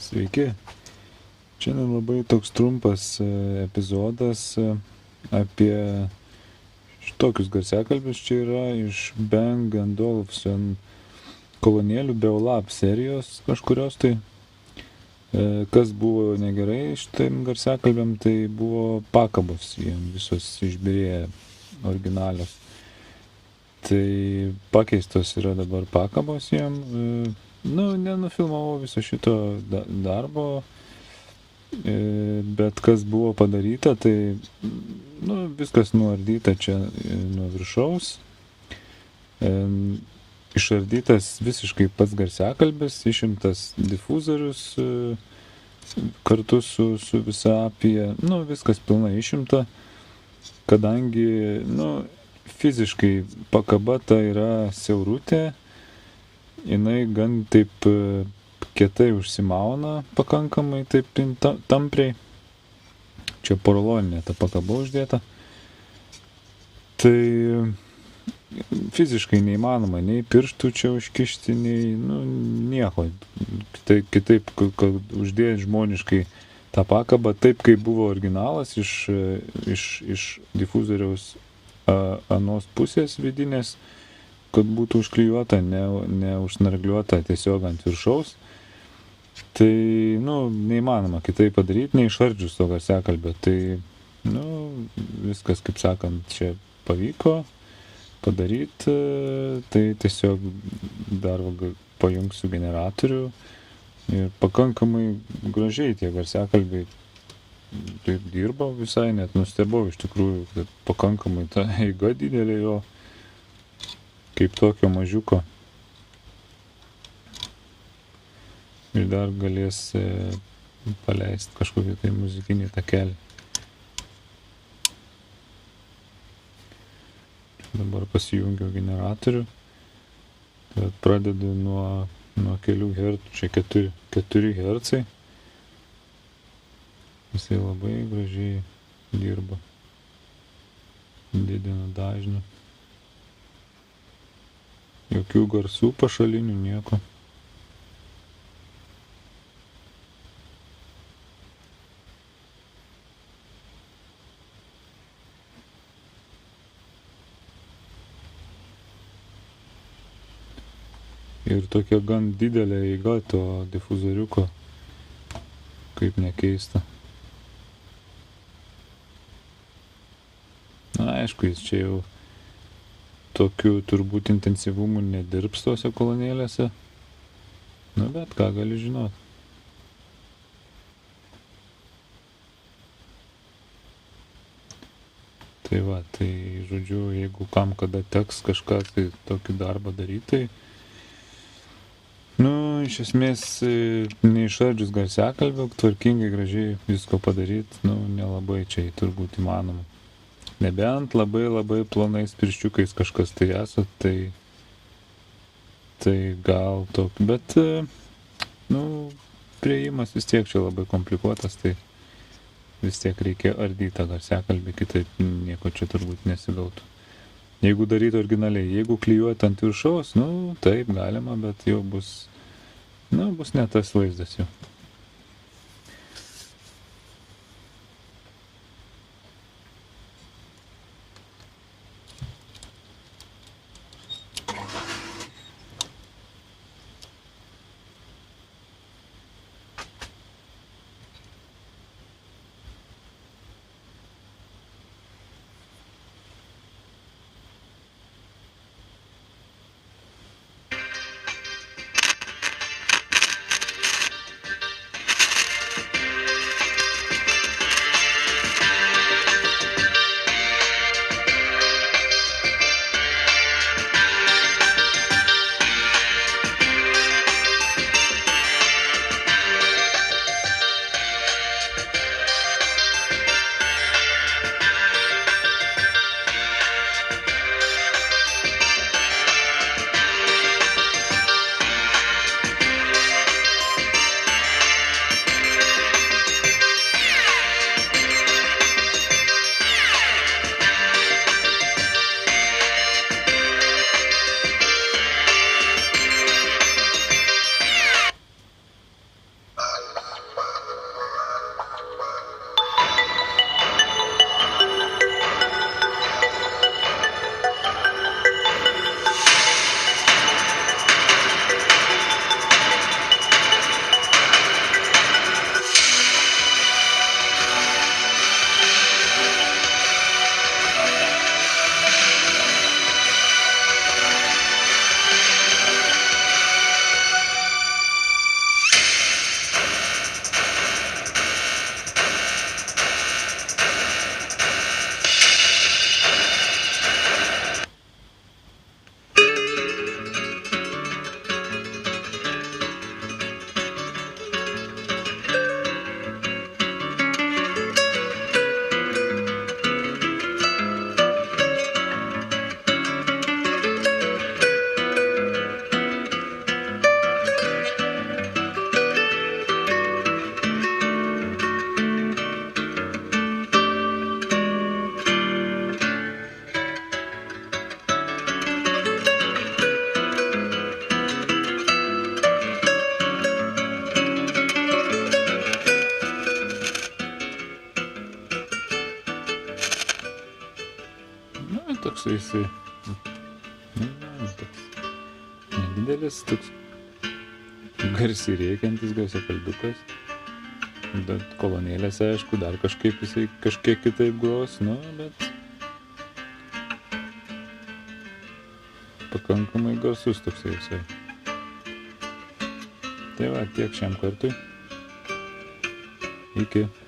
Sveiki. Šiandien labai toks trumpas epizodas apie tokius garsiakalbius. Čia yra iš Bang & Olufsen kolonėlių Beolab serijos kažkurios tai. Kas buvo negerai šitam garsiakalbiam, tai buvo pakabos, jiem visos išbyrėję originalios. Tai pakeistos yra dabar pakabos jiem. Nenufilmavau viso šito darbo, bet kas buvo padaryta, tai viskas nuardyta čia nuo viršaus. Išardytas visiškai pats garsiakalbis, išimtas difuzorius kartu su visa apie, viskas pilnai išimta, kadangi, fiziškai pakaba ta yra siaurutė, jinai gan taip kietai užsimauna, pakankamai taip tampriai. Čia poroloninė ta pakaba uždėta. Tai fiziškai neįmanoma nei pirštų čia užkišti, nei nieko. Tai kitaip, kad uždėjant žmoniškai tą pakabą, taip kaip buvo originalas iš difuzoriaus anos pusės vidinės, kad būtų užklijuota, ne užsnargliuota tiesiog ant viršaus. Tai, neįmanoma kitaip padaryti, neišardžius to garsiakalbio. Tai, viskas, kaip sakant, čia pavyko padaryti. Tai tiesiog dar pajungsiu generatorių. Ir pakankamai gražiai tie garsiakalbiai taip dirba visai, net nustebau iš tikrųjų, kad pakankamai ta eiga didelė jo, kaip tokio mažiuko. Ir dar galės paleisti kažkokį tai muzikinį takelį. Dabar pasijungiau generatorių. Tai pradedu nuo kelių hercų, čia 4 hercai. Jisai labai gražiai dirba. Didina dažnį. Jokių garsų pašalinių, nieko. Ir tokia gan didelė eiga to difuzoriuko, kaip nekeista. Aišku, jis čia jau tokiu turbūt intensyvumu nedirbs tose kolonėlėse. Bet ką gali žinot. Tai va, tai žodžiu, jeigu kam kada teks kažką tai tokį darbą daryti, tai iš esmės neišardžius garsiakalbio, tvarkingai, gražiai visko padaryti, nelabai čia turbūt įmanoma. Nebent labai labai plonais pirščiukais kažkas tai esat, tai gal tokį, bet priėjimas vis tiek čia labai komplikuotas, tai vis tiek reikia ardyti tą garsiakalbį, kitaip nieko čia turbūt nesigautų. Jeigu daryti originaliai, jeigu klijuoti ant viršaus, taip galima, bet jau bus ne tas vaizdas jau. toks jisai, toks nedidelis, toks garsiai rėkiantis garsiakalbiukas. Bet kolonėlėse, aišku, dar kažkaip jisai kažkiek kitaip gros, bet pakankamai garsus toksai jisai. Tai va, tiek šiam kartui. Iki.